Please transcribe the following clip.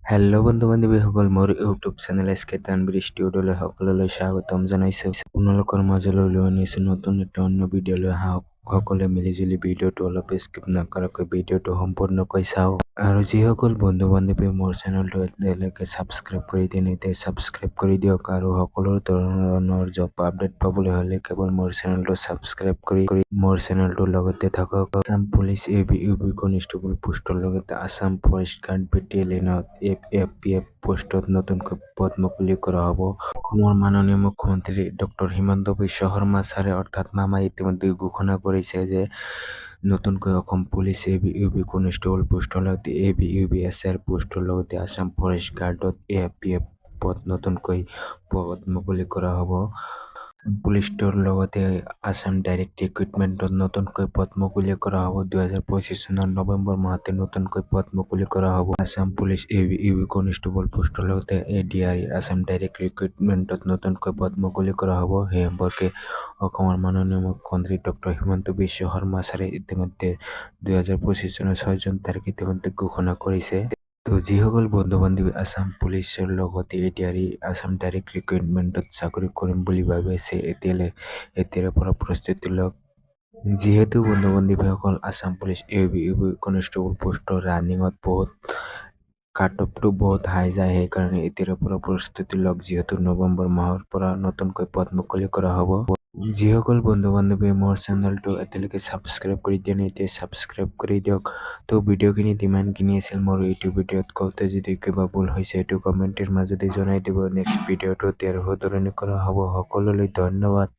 Hello' বন্ধু বান্ধৱীসকল, মোৰ YouTube channel এছকে তানবীৰ ষ্টুডিঅ'লৈ সকলোলৈ স্বাগতম জনাইছোঁ। আপোনালোকৰ মাজলৈ লৈ আনিছোঁ নতুন এটা অন্য ভিডিঅ'লৈ। আহক সকলোৱে মিলিজুলি ভিডিঅ'টো অলপ স্কিপ নকৰাকৈ ভিডিঅ'টো সম্পূৰ্ণকৈ চাওক। আৰু যিসকল বন্ধু বান্ধৱীয়ে মোৰ চেনেলটো এতিয়ালৈকে ছাবস্ক্ৰাইব কৰি দিয়ে নাই, ছাবস্ক্ৰাইব কৰি দিয়ক। আৰু সকলো ধৰণৰ জব আপডেট পাবলৈ হ'লে কেৱল মোৰ চেনেলটো ছাবস্ক্ৰাইব কৰি মোৰ চেনেলটোৰ লগতে থাকক। আসাম পুলিচ ইউপি কনিষ্টেবল পোষ্টৰ লগতে আসাম ফৰেষ্ট গাৰ্ড বেটেলিয়নত এফপিএফ পোষ্টত নতুনকৈ পদ মুকলি কৰা হ'ব। অসমৰ মাননীয় মুখ্যমন্ত্ৰী ডক্টৰ হিমন্ত বিশ্ব শৰ্মা ছাৰে অৰ্থাৎ মামাই ইতিমধ্যে ঘোষণা কৰিছে যে নতুনকৈ অসম পুলিচ ইউপি কনিষ্টেবল পোষ্টৰ লগতে ইউপিএছআৰ পোষ্টৰ লগতে আসাম ফৰেষ্ট গাৰ্ডত এফপিএফ পদ নতুনকৈ পদ মুকলি কৰা হ'ব। পুলিচৰ লগতে আসাম ডাইৰেক্ট ৰিক্ৰুটমেণ্টত নতুনকৈ পদ মুকলি কৰা হ'ব। 2025 চনৰ নৱেম্বৰ মাহতে নতুনকৈ পদ মুকলি কৰা হ'ব। আসাম পুলিচ ইউপি কনিষ্টেবল পোষ্টৰ লগতে এডিআৰই আসাম ডাইৰেক্ট ৰিক্ৰুটমেণ্টত নতুনকৈ পদ মুকলি কৰা হ'ব। সেই সম্পৰ্কে অসমৰ মাননীয় মুখ্যমন্ত্ৰী ডক্টৰ হিমন্ত বিশ্ব শৰ্মা ছাৰে ইতিমধ্যে 2025 চনৰ 6 জুন তাৰিখ ইতিমধ্যে ঘোষণা কৰিছে। তো যিসকল বন্ধু বান্ধৱী আসাম পুলিচৰ লগতে এডিআৰই আসাম ডাইৰেক্ট ৰিক্ৰুটমেণ্টত চাকৰি কৰিম বুলি ভাবি আছে, এতিয়াৰে পৰা প্ৰস্তুতি লওক। যিহেতু বন্ধু বান্ধৱীসকল আসাম পুলিচ ইউপি কনিষ্টেবল পোষ্টৰ ৰানিঙত বহুত কাট-অফটো বহুত হাই যায়, সেইকাৰণে এতিয়াৰে পৰা প্ৰস্তুতি লওক। যিহেতু নৱেম্বৰ মাহৰ পৰা নতুনকৈ পদ মুকলি কৰা হ'ব। যিসকল বন্ধু বান্ধৱীয়ে মোৰ চেনেলটো এতিয়ালৈকে ছাবস্ক্ৰাইব কৰি দিয়া নাই, এতিয়া ছাবস্ক্ৰাইব কৰি দিয়ক। তো ভিডিঅ'খিনিত ইমানখিনি আছিল। মোৰ এইটো ভিডিঅ'ত কওঁতে যদি কিবা ভুল হৈছে এইটো কমেণ্টৰ মাজেদি জনাই দিব। নেক্সট ভিডিঅ'টো আৰু শুধৰণি কৰা হ'ব। সকলোলৈ ধন্যবাদ।